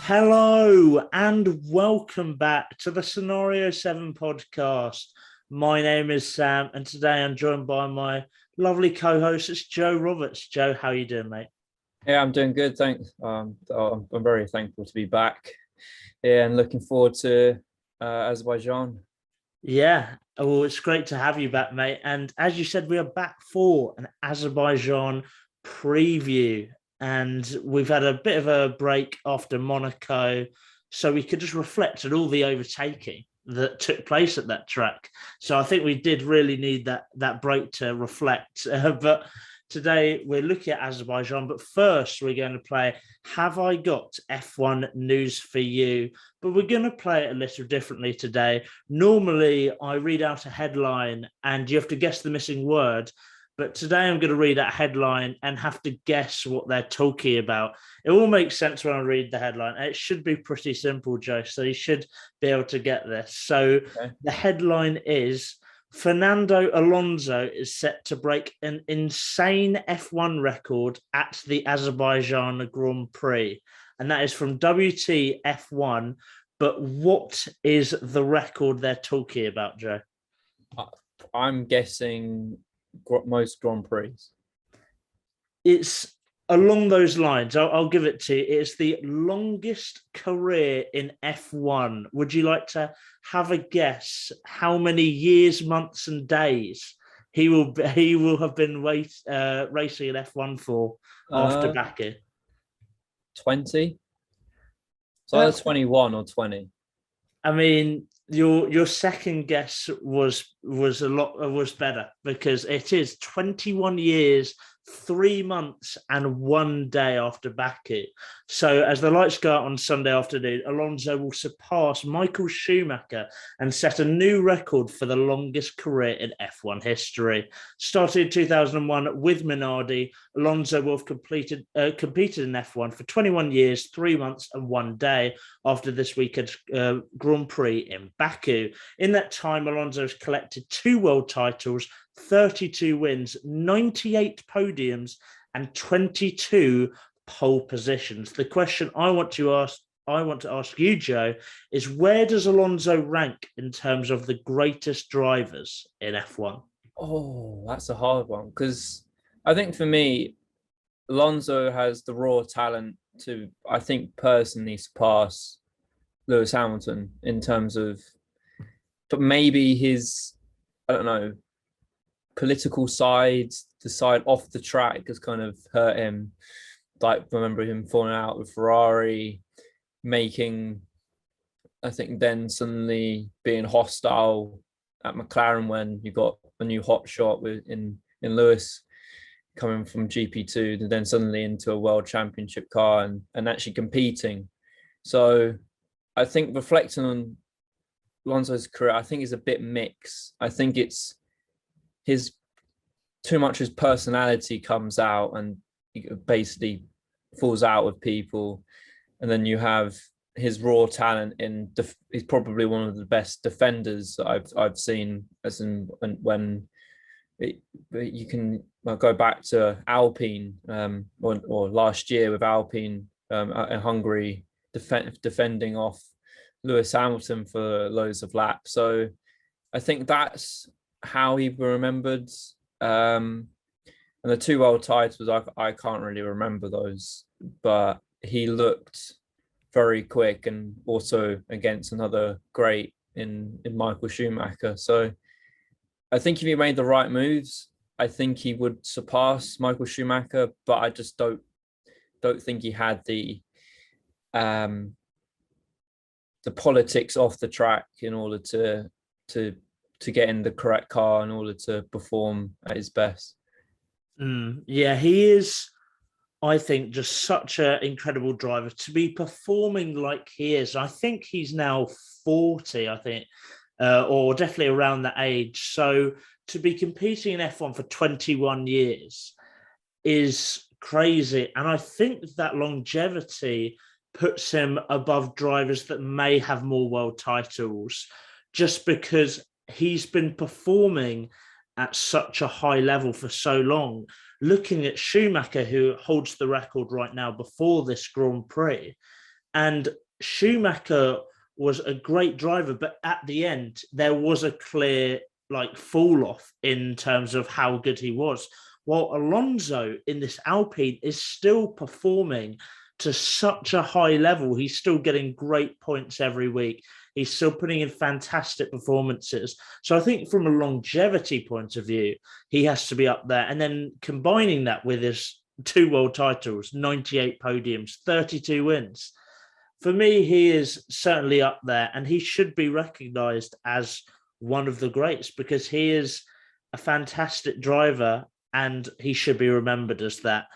Hello and welcome back to the Scenario 7 podcast. My name is Sam and today I'm joined by my lovely co-host, it's Joe Roberts. Joe, how are you doing, mate? Yeah, I'm doing good, thanks. I'm very thankful to be back. Yeah, and looking forward to Azerbaijan. Yeah, well, it's great to have you back, mate. And as you said, we are back for an Azerbaijan preview. And we've had a bit of a break after Monaco, so we could just reflect on all the overtaking that took place at that track. So I think we did really need that break to reflect. But today we're looking at Azerbaijan. But first, we're going to play Have I Got F1 News for You? But we're going to play it a little differently today. Normally, I read out a headline and you have to guess the missing word. But today I'm going to read that headline and have to guess what they're talking about. It all makes sense when I read the headline. It should be pretty simple, Joe, so you should be able to get this. So The headline is Fernando Alonso is set to break an insane F1 record at the Azerbaijan Grand Prix. And that is from WTF1. But what is the record they're talking about, Joe? I'm guessing most Grand Prix. It's along those lines. I'll give it to you. It's the longest career in F1. Would you like to have a guess how many years, months, and days he will have been racing in F1 for after Baku? 20. So either 21 or 20. I mean, your second guess was better because it is 21 years, 3 months, and 1 day after Baku. So as the lights go out on Sunday afternoon, Alonso will surpass Michael Schumacher and set a new record for the longest career in F1 history. Started in 2001 with Minardi, Alonso will have competed in F1 for 21 years, 3 months, and 1 day after this weekend's Grand Prix in Baku. In that time, Alonso has collected 2 world titles, 32 wins, 98 podiums, and 22 pole positions. The question I want to ask you, Joe, is where does Alonso rank in terms of the greatest drivers in F1? Oh, that's a hard one because I think for me, Alonso has the raw talent to, I think, personally surpass Lewis Hamilton in terms of, but maybe his, I don't know, political side, the side off the track has kind of hurt him. Like, remember him falling out with Ferrari, making, I think, then suddenly being hostile at McLaren when you got a new hot shot in Lewis coming from GP2 and then suddenly into a world championship car and actually competing. So I think reflecting on Alonso's career, I think is a bit mixed. I think it's too much his personality comes out and basically falls out with people, and then you have his raw talent he's probably one of the best defenders that I've seen, as in when you can go back to Alpine or last year with Alpine in Hungary defending off Lewis Hamilton for loads of laps. So I think that's how he remembered. And the 2 world titles, I can't really remember those, but he looked very quick and also against another great in Michael Schumacher. So I think if he made the right moves, I think he would surpass Michael Schumacher, but I just don't think he had the politics off the track in order to get in the correct car in order to perform at his best. Yeah, he is, I think, just such an incredible driver to be performing like he is. I think he's now 40, I think, or definitely around that age. So to be competing in F1 for 21 years is crazy. And I think that longevity puts him above drivers that may have more world titles just because he's been performing at such a high level for so long. Looking at Schumacher, who holds the record right now before this Grand Prix, And Schumacher was a great driver, but at the end, there was a clear fall off in terms of how good he was. While Alonso in this Alpine is still performing to such a high level, he's still getting great points every week. He's still putting in fantastic performances. So I think from a longevity point of view, he has to be up there. And then combining that with his 2 world titles, 98 podiums, 32 wins. For me, he is certainly up there, and he should be recognised as one of the greats because he is a fantastic driver and he should be remembered as that.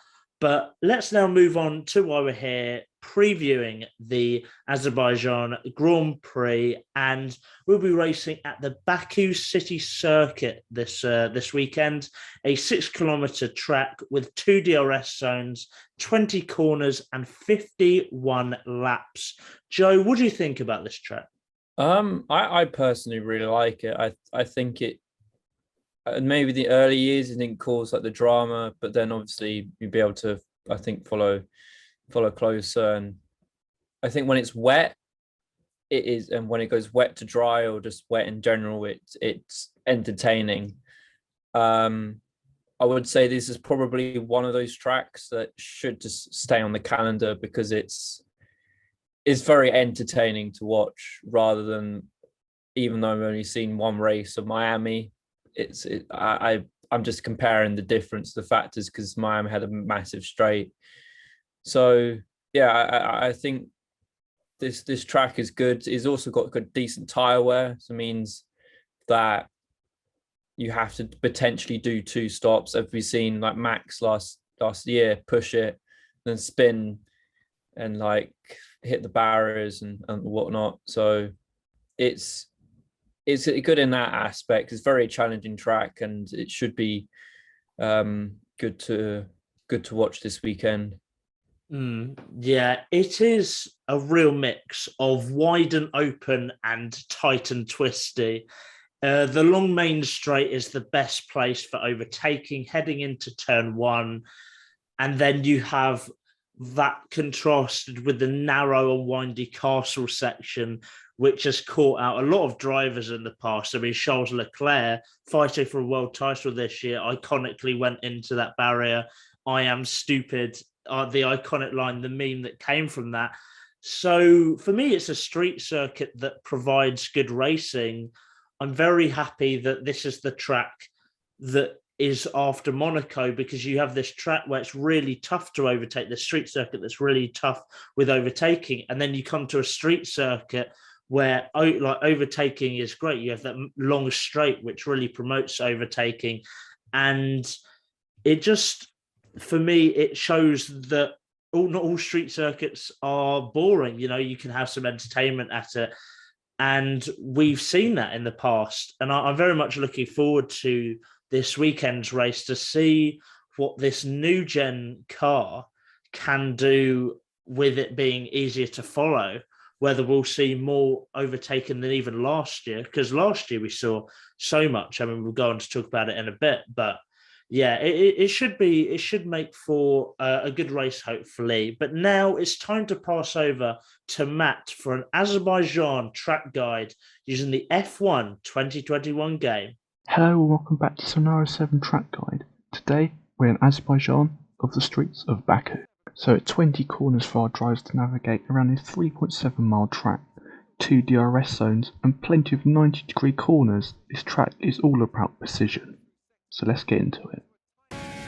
But let's now move on to why we're here, previewing the Azerbaijan Grand Prix, and we'll be racing at the Baku City Circuit this weekend, a 6-kilometre track with 2 DRS zones, 20 corners, and 51 laps. Joe, what do you think about this track? I personally really like it. I think it. Maybe the early years it didn't cause like the drama, but then obviously you'd be able to, I think, follow closer. And I think when it's wet, it is, and when it goes wet to dry or just wet in general, it's entertaining. I would say this is probably one of those tracks that should just stay on the calendar because it's very entertaining to watch, rather than, even though I've only seen one race of Miami. I'm just comparing the difference, the factors, because Miami had a massive straight. So yeah, I think this track is good. It's also got good decent tire wear, so it means that you have to potentially do 2 stops. As we've seen, like Max last year, push it, then spin and hit the barriers and whatnot. So it's good in that aspect. It's a very challenging track, and it should be good to watch this weekend. Yeah, it is a real mix of wide and open and tight and twisty. The long main straight is the best place for overtaking, heading into turn 1, and then you have that contrasted with the narrow and windy castle section, which has caught out a lot of drivers in the past. I mean, Charles Leclerc, fighting for a world title this year, iconically went into that barrier. I am stupid, the iconic line, the meme that came from that. So for me, it's a street circuit that provides good racing. I'm very happy that this is the track that is after Monaco, because you have this track where it's really tough to overtake, the street circuit that's really tough with overtaking. And then you come to a street circuit where overtaking is great. You have that long straight, which really promotes overtaking. And it just, for me, it shows that not all street circuits are boring. You can have some entertainment at it. And we've seen that in the past. And I'm very much looking forward to this weekend's race to see what this new gen car can do with it being easier to follow, whether we'll see more overtaken than even last year, because last year we saw so much. I mean, we'll go on to talk about it in a bit, but yeah, it should make for a good race, hopefully. But now it's time to pass over to Matt for an Azerbaijan track guide using the F1 2021 game. Hello and welcome back to Scenario 7 Track Guide. Today we're in Azerbaijan of the streets of Baku. So at 20 corners for our drivers to navigate around this 3.7 mile track, 2 DRS zones and plenty of 90-degree corners, this track is all about precision. So let's get into it.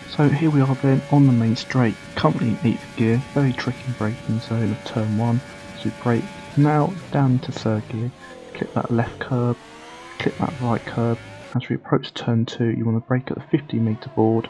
So here we are then on the main straight, currently in 8th gear, very tricky braking zone of turn 1, so we brake, now down into 3rd gear, clip that left curb, clip that right curb. As we approach turn 2, you want to brake at the 50 metre board,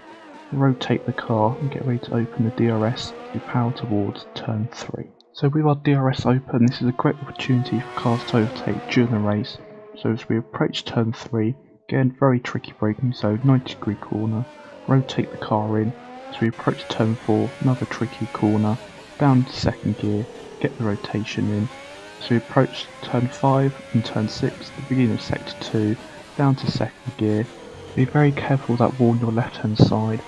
rotate the car and get ready to open the DRS as we power towards turn 3. So with our DRS open, this is a great opportunity for cars to overtake during the race. So as we approach turn 3, again very tricky braking zone, 90-degree corner, rotate the car in. As we approach turn 4, another tricky corner, down to 2nd gear, get the rotation in. As we approach turn 5 and turn 6, the beginning of sector 2, down to 2nd gear. Be very careful of that wall on your left hand side.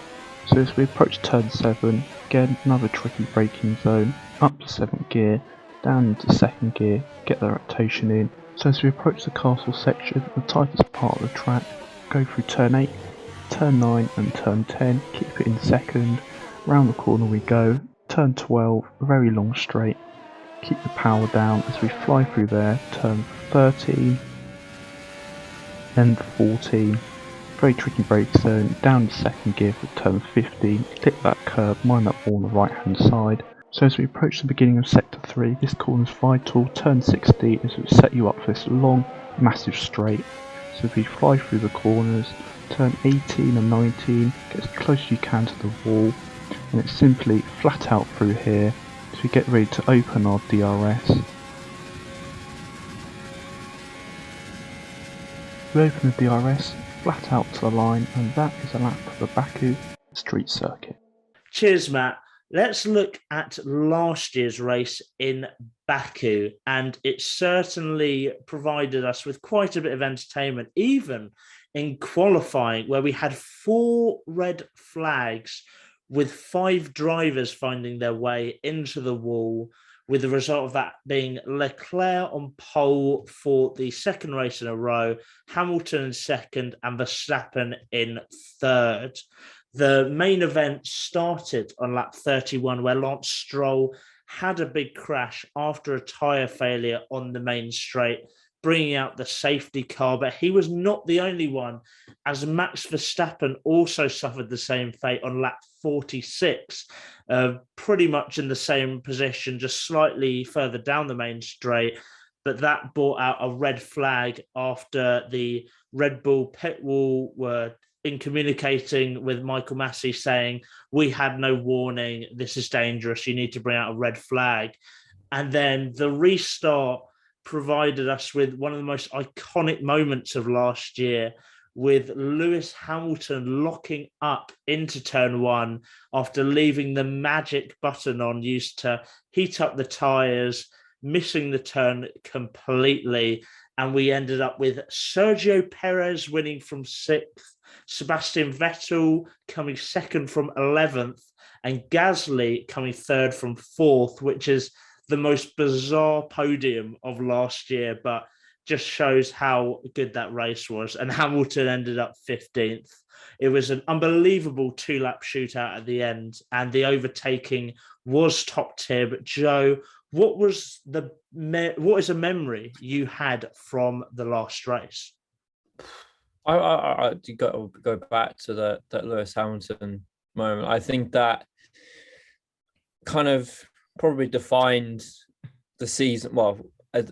So as we approach turn 7, again another tricky braking zone, up to 7th gear, down into second gear, get the rotation in. So as we approach the castle section, the tightest part of the track, go through turn 8, turn 9 and turn 10, keep it in second, round the corner we go, turn 12, a very long straight, keep the power down as we fly through there, turn 13, then 14, very tricky brake zone, down to second gear for turn 15, clip that curb, mind that ball on the right hand side. So as we approach the beginning of sector 3, this corner is vital, turn 16 as we set you up for this long, massive straight. So if we fly through the corners, turn 18 and 19, get as close as you can to the wall, and it's simply flat out through here as we get ready to open our DRS. We open the DRS, flat out to the line, and that is a lap of the Baku street circuit. Cheers, Matt. Let's look at last year's race in Baku, and it certainly provided us with quite a bit of entertainment, even in qualifying, where we had 4 red flags with 5 drivers finding their way into the wall, with the result of that being Leclerc on pole for the second race in a row, Hamilton in second, and Verstappen in third. The main event started on lap 31, where Lance Stroll had a big crash after a tyre failure on the main straight, bringing out the safety car. But he was not the only one, as Max Verstappen also suffered the same fate on lap 46, pretty much in the same position, just slightly further down the main straight. But that brought out a red flag after the Red Bull pit wall were in communicating with Michael Massey saying, we had no warning, this is dangerous, you need to bring out a red flag. And then the restart provided us with one of the most iconic moments of last year, with Lewis Hamilton locking up into turn 1 after leaving the magic button on used to heat up the tyres, missing the turn completely. And we ended up with Sergio Perez winning from 6th, Sebastian Vettel coming second from 11th, and Gasly coming third from 4th, which is the most bizarre podium of last year, but just shows how good that race was. And Hamilton ended up 15th. It was an unbelievable 2-lap shootout at the end, and the overtaking was top tier. But Joe, what is a memory you had from the last race? I go back to that Lewis Hamilton moment. I think that kind of probably defined the season. Well, as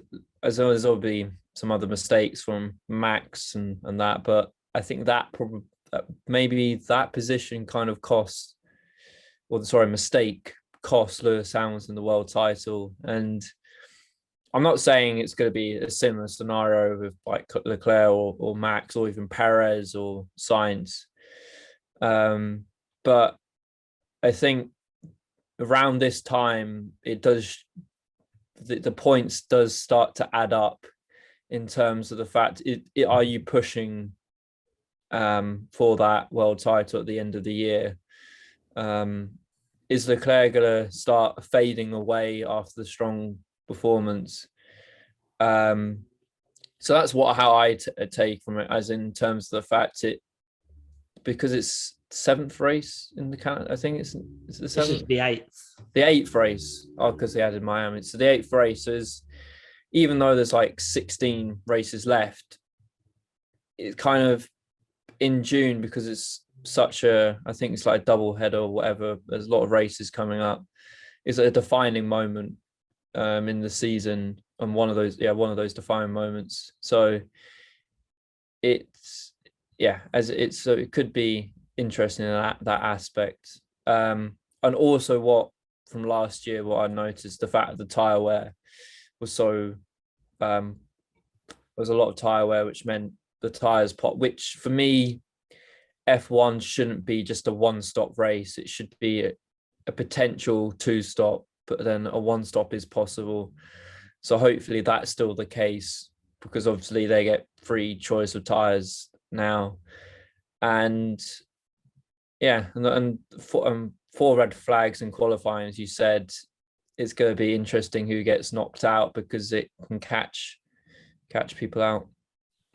well as there'll be some other mistakes from Max and that, but I think that probably maybe that position kind of mistake cost Lewis Hamilton the world title. And I'm not saying it's going to be a similar scenario with like Leclerc or Max or even Perez or Sainz. But I think around this time, the points does start to add up in terms of the fact, are you pushing for that world title at the end of the year? Is Leclerc going to start fading away after the strong performance? So that's how I take from it, as in terms of the fact because it's 7th race in the Canada. I think it's the 7th. This is the 8th. The 8th race. Oh, because they added Miami. So the 8th race is, even though there's like 16 races left, it's kind of in June, because it's I think it's like a double header or whatever. There's a lot of races coming up. It's a defining moment in the season, and one of those defining moments. So it could be interesting in that aspect. And also what I noticed, the fact that the tyre wear was so there was a lot of tyre wear, which meant the tyres pop, which for me, F1 shouldn't be just a one-stop race. It should be a potential 2-stop, but then a 1-stop is possible. So hopefully that's still the case, because obviously they get free choice of tyres now. And yeah, and 4 red flags in qualifying, as you said, it's going to be interesting who gets knocked out because it can catch people out.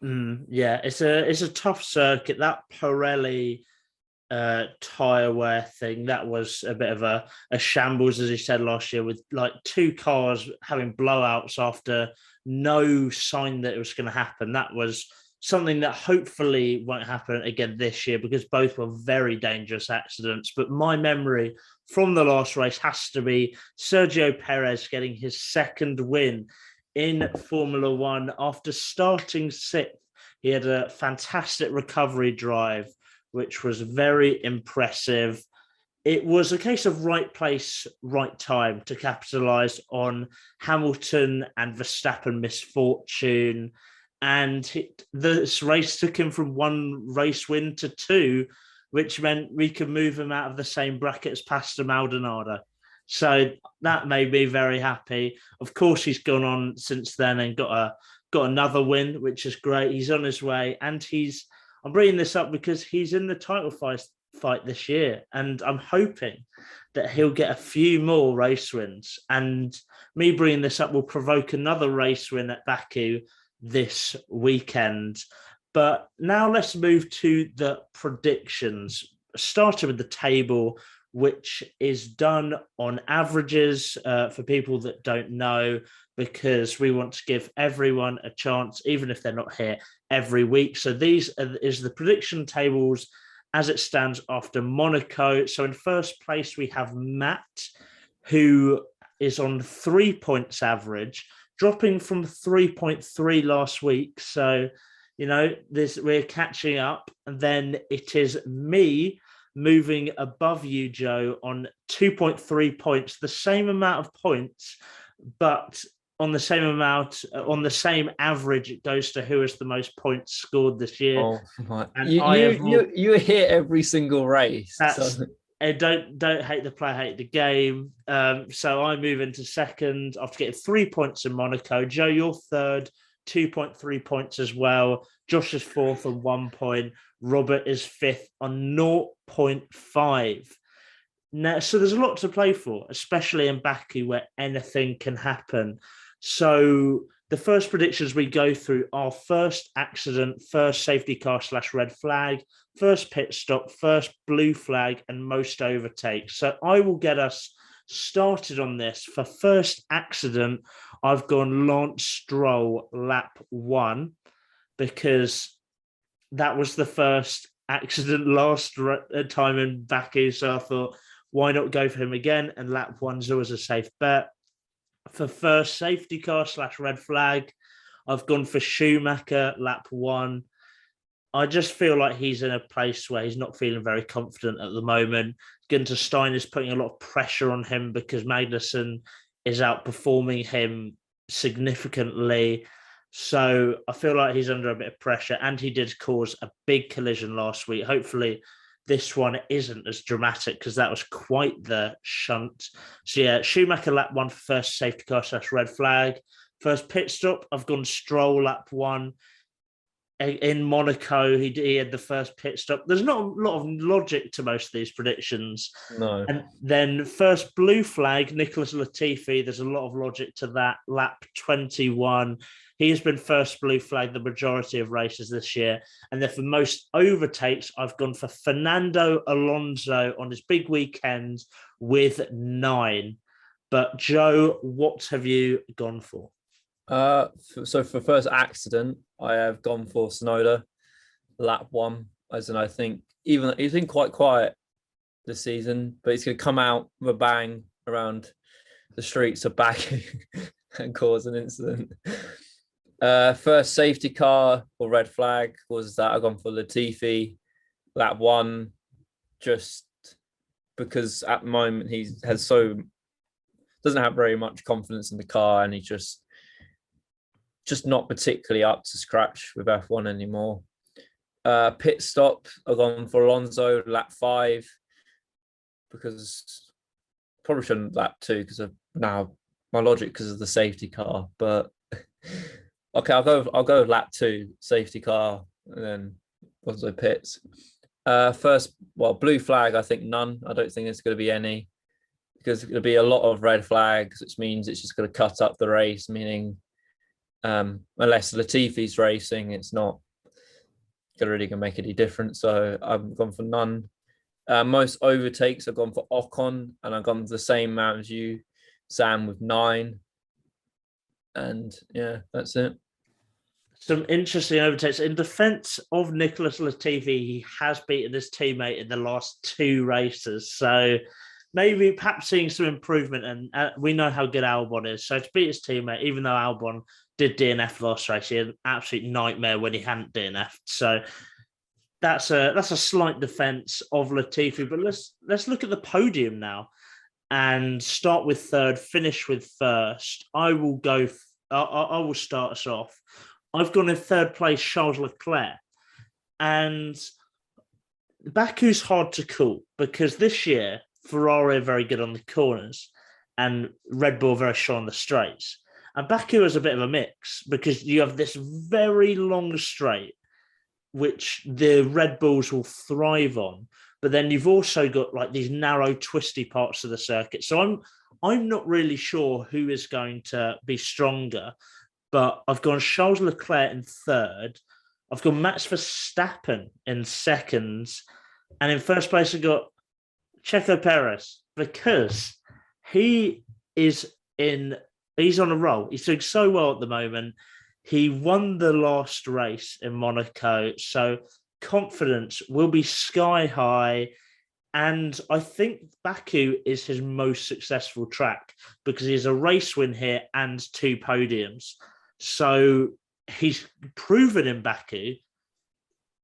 Yeah, it's a tough circuit. That Pirelli tire wear thing, that was a bit of a shambles, as you said last year, with like two cars having blowouts after no sign that it was going to happen. That was something that hopefully won't happen again this year, because both were very dangerous accidents. But my memory from the last race has to be Sergio Perez getting his second win in Formula One after starting sixth. He had a fantastic recovery drive, which was very impressive. It was a case of right place, right time to capitalise on Hamilton and Verstappen misfortune. And this race took him from one race win to two, which meant we could move him out of the same bracket as Pastor Maldonado. So that made me very happy. Of course, he's gone on since then and got another win, which is great. He's on his way, and I'm bringing this up because he's in the title fight this year, and I'm hoping that he'll get a few more race wins. And me bringing this up will provoke another race win at Baku this weekend. But now let's move to the predictions, starting with the table, which is done on averages for people that don't know, because we want to give everyone a chance, even if they're not here every week. So these is the prediction tables as it stands after Monaco. So in first place, we have Matt, who is on 3 points average, dropping from 3.3 last week. So, we're catching up. And then it is me moving above you, Joe, on 2.3 points, the same amount of points, but on the same average, it goes to who has the most points scored this year. Oh my! You hit every single race. Don't hate the play, hate the game. So I move into second after getting 3 points in Monaco. Joe, you're third, 2.3 points as well. Josh is fourth on 1 point. Robert is fifth on 0.5. Now, so there's a lot to play for, especially in Baku, where anything can happen. So the first predictions we go through are first accident, first safety car / red flag, first pit stop, first blue flag, and most overtakes. So I will get us started on this. For first accident, I've gone Lance Stroll lap 1, because that was the first accident last time in Baku. So I thought, why not go for him again? And lap 1's always a safe bet. For first safety car / red flag, I've gone for Schumacher lap 1. I just feel like he's in a place where he's not feeling very confident at the moment. Günther Stein is putting a lot of pressure on him because Magnussen is outperforming him significantly. So I feel like he's under a bit of pressure, and he did cause a big collision last week. Hopefully this one isn't as dramatic, because that was quite the shunt. So yeah, Schumacher lap 1 for first safety car / red flag. First pit stop, I've gone Stroll lap 1. In Monaco, he had the first pit stop. There's not a lot of logic to most of these predictions. No. And then first blue flag, Nicholas Latifi, there's a lot of logic to that. Lap 21. He has been first blue flag the majority of races this year. And then for most overtakes, I've gone for Fernando Alonso on his big weekend with 9. But Joe, what have you gone for? So for first accident, I have gone for Tsunoda lap 1, as in I think even he's been quite quiet this season, but he's going to come out with a bang around the streets of Baku and cause an incident. First safety car or red flag was that I've gone for Latifi lap 1, just because at the moment he doesn't have very much confidence in the car, and he's just not particularly up to scratch with F1 anymore. Pit stop, I've gone for Alonso lap 5, because probably shouldn't lap 2 because of now my logic because of the safety car. But okay, I'll go with lap 2 safety car, and then Alonso pits. First, blue flag, I think none. I don't think there's going to be any. because there'll be a lot of red flags, which means it's just going to cut up the race, meaning unless Latifi's racing, it's not really going to make any difference. So I've gone for none. Most overtakes, I've gone for Ocon, and I've gone for the same amount as you, Sam, with 9. And yeah, that's it. Some interesting overtakes. In defence of Nicholas Latifi, he has beaten his teammate in the last 2 races. So maybe perhaps seeing some improvement. And we know how good Albon is. So to beat his teammate, even though Albon did DNF last race, he had an absolute nightmare when he hadn't DNF'd. So that's a slight defence of Latifi. But let's look at the podium now and start with third, finish with first. I will start us off. I've gone in third place, Charles Leclerc. And Baku's hard to call because this year, Ferrari are very good on the corners and Red Bull very strong on the straights. And Baku is a bit of a mix because you have this very long straight, which the Red Bulls will thrive on. But then you've also got like these narrow, twisty parts of the circuit. So I'm not really sure who is going to be stronger. But I've gone Charles Leclerc in third. I've got Max Verstappen in second. And in first place, I've got Checo Perez because he's on a roll. He's doing so well at the moment. He won the last race in Monaco. So confidence will be sky high. And I think Baku is his most successful track because he has a race win here and 2 podiums. So he's proven in Baku,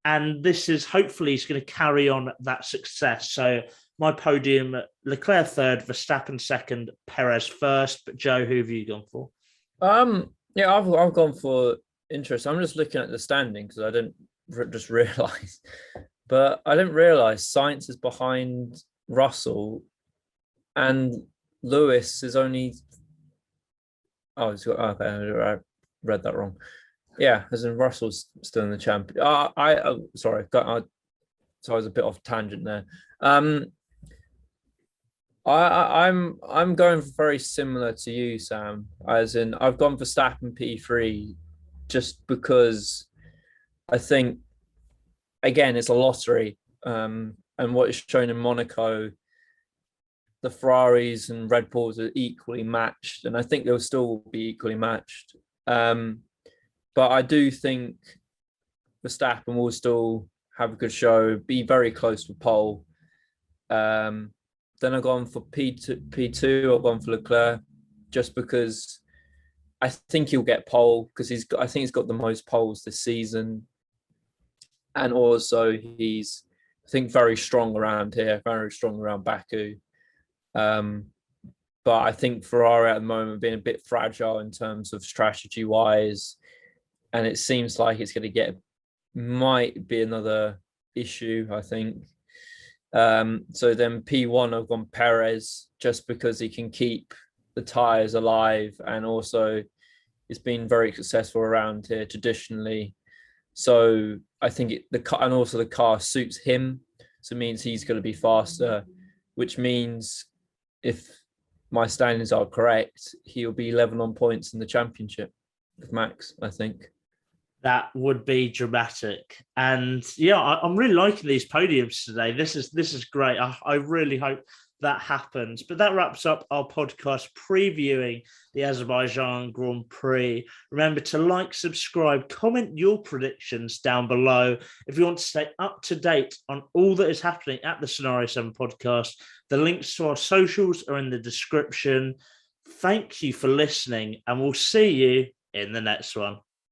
and this is hopefully he's going to carry on that success. So my podium, Leclerc third, Verstappen second, Perez first. But Joe, who have you gone for? Yeah, I've gone for interest. I'm just looking at the standing because I didn't just realise, but I didn't realise Sainz is behind Russell, and Lewis is only. Oh, he's got okay. I read that wrong. Yeah, as in Russell's still in the champion. Sorry, so I was a bit off tangent there. I'm going very similar to you, Sam. As in, I've gone for Verstappen P3 just because I think again it's a lottery. And what is shown in Monaco, the Ferraris and Red Bulls are equally matched, and I think they'll still be equally matched. But I do think Verstappen will still have a good show, be very close to pole. Then I've gone for P2. I've gone for Leclerc just because I think he'll get pole because I think he's got the most poles this season, and also he's I think very strong around here, very strong around Baku. But I think Ferrari at the moment being a bit fragile in terms of strategy wise, and it seems like it's going to might be another issue, I think. So then P1, I've gone Perez just because he can keep the tyres alive, and also it's been very successful around here traditionally. So I think the car suits him, so it means he's going to be faster, which means if my standings are correct, he'll be 11 on points in the championship with Max, I think. That would be dramatic. And yeah, I'm really liking these podiums today. This is great. I really hope that happens. But that wraps up our podcast previewing the Azerbaijan Grand Prix. Remember to like, subscribe, comment your predictions down below. If you want to stay up to date on all that is happening at the Scenario 7 podcast, the links to our socials are in the description. Thank you for listening, and we'll see you in the next one.